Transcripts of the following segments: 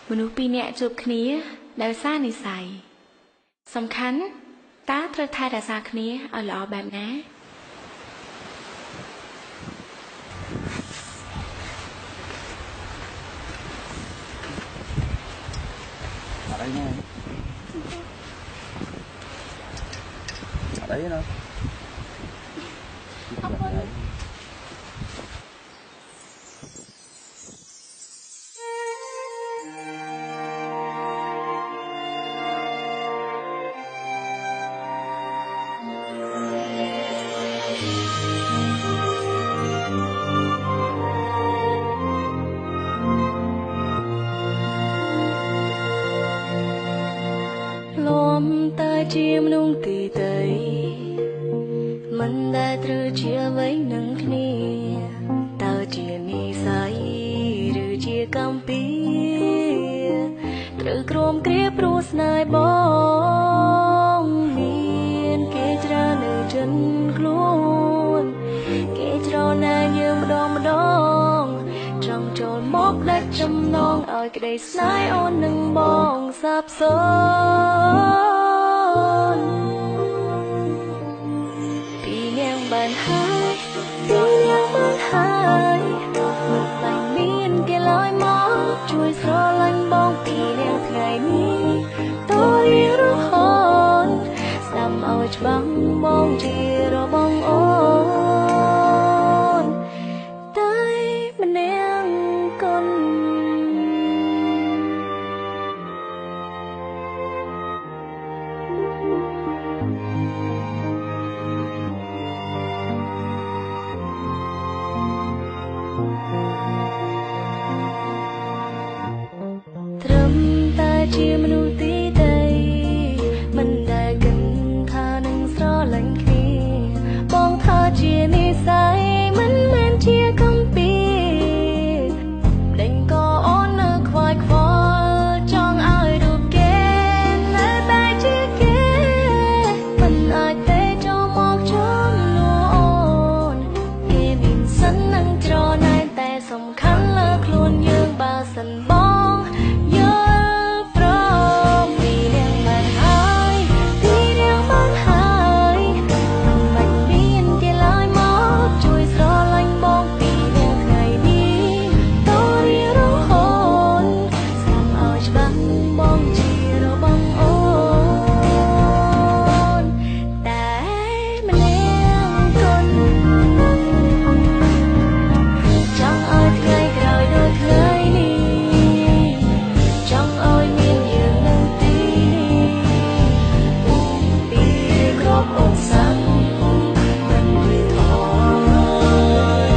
មនុស្សពីរនាក់ជួបគ្នាដោយសារនិស្ស័យសំខាន់តើត្រូវថែរក្សាគ្នាឲ្យល្អបែបណាở đây nè ở đấy nóជាមនុស្សទីតីមិនដែលត្រូវជាអ្វីនឹងគ្នាតើជានិស្ស័យឬជាកម្មពីត្រូវគ្រោមគ្រាព្រោះស្នេហ៍បងមានគេច្រើននៅចិនខ្លួនគេច្រណែនយើងម្ដងចង់ចូលមកដាច់ចំណងឲ្យក្តីស្នេហ៍អូននឹងបងសាបសូន្យពីនាងបានហើយពីនាងបានហើយមិនបាញ់មានគេឡើយមកជួយស្រឡាញ់បងពីនាងថ្ងៃនេះតើរៀងរហូតស្ដាប់ឲ្យច្បាស់បងជារបស់អូនតែម្នាក់កូនត្រឹមតែជាមនុស្សទីតីមិនដែលគិតថានឹងស្រឡាញ់គ្នាបងថាជានិស្ស័យមិនមែនជាកម្មពីដេញក៏អូននៅខ្វាយខ្វល់ចង់ឲ្យរូបគេនៅតែជាគេមិនអាចទេចូលមកចំនួនអូនគេមានសិននឹងច្រណែនតែសំខាន់លើខ្លួនយើងបើសិនបងយល់ព្រមពីនាងបានហើយពីនាងបានហើយមិនបាច់មានគេឡើយមកជួយស្រឡាញ់បងពីនាងថ្ងៃនេះតើរៀងរហូតស្ដាប់ឲ្យច្បាស់បងជារបស់អូនតែម្នាក់កូនចង់ឲ្យថ្ងៃក្រោយដូចថ្ងៃនេះចង់ឲ្យមានយើងនឹងទីនេះពីគ្រប់ឧបសគ្គមិនរីថយ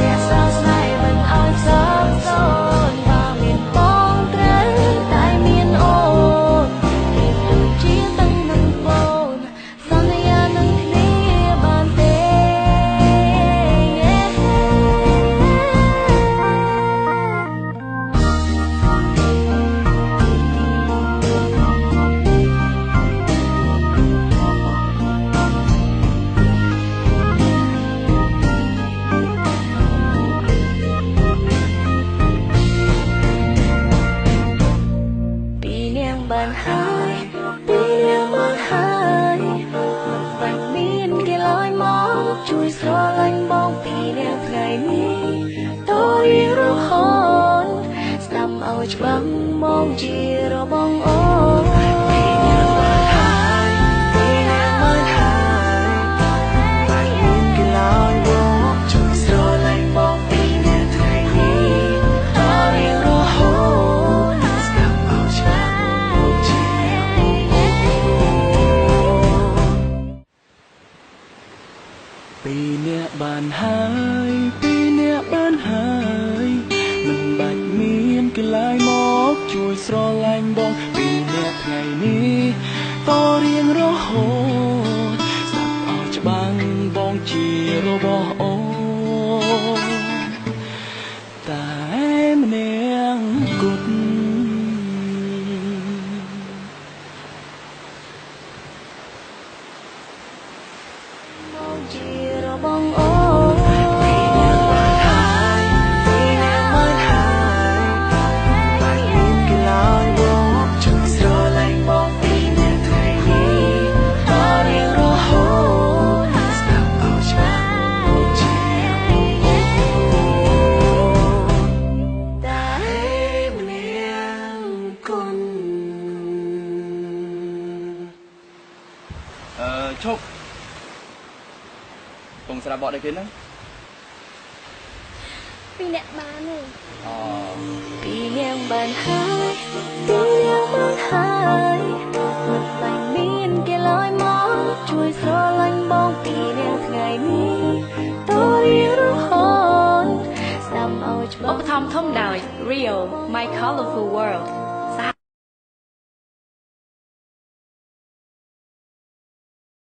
អ្នកសោកស្ដាយមិនឲ្យសាបសូន្យបើមានបងត្រូវតែមានអូនពីដូចជាតាំងនឹងបូនសន្យានឹងគ្នាបានទេពីនាងបានហើយពីនាងបានហើយមិនបាច់មានគេឡើយមកជួយស្រឡាញ់បងពីនាងថ្ងៃនេះតើរៀងរហូតស្ដាប់ឲ្យច្បាស់មកជារបស់អូនពីនាងបានហើយពីនាងបានហើយមិនមានគេឡើយមកជួយស្រឡាញ់បងពីនាងថ្ងៃនេះតើរៀងរហូតស្ដាប់ឲ្យច្បាស់មកជាពីអ្នកបានហើយពីអ្នកបានហើយមិនបាច់មានគេឡើយមកជួយស្រឡាញ់បងពីអ្នកថ្ងៃនេះតរៀងរហូតស្ដាប់ឲ្យច្បាស់បងជារបស់អូនតែម្នាក់គត់បងជារបស់អូនពីនាងបានហើយពីនាងបានហើយ là bọn này kiến đấy ពីអ្នកបានទេ ពីនាងបានហើយពីនាងបានហើយមិនបាញ់មានគេឡើយមកជួយស្រឡាញ់បងពីនាងថ្ងៃនេះតរៀងរហូតស្ដាប់ឲ្យច្បា ឧ ស់ បត្ថម្ភធំដោយ Rio My Colorful World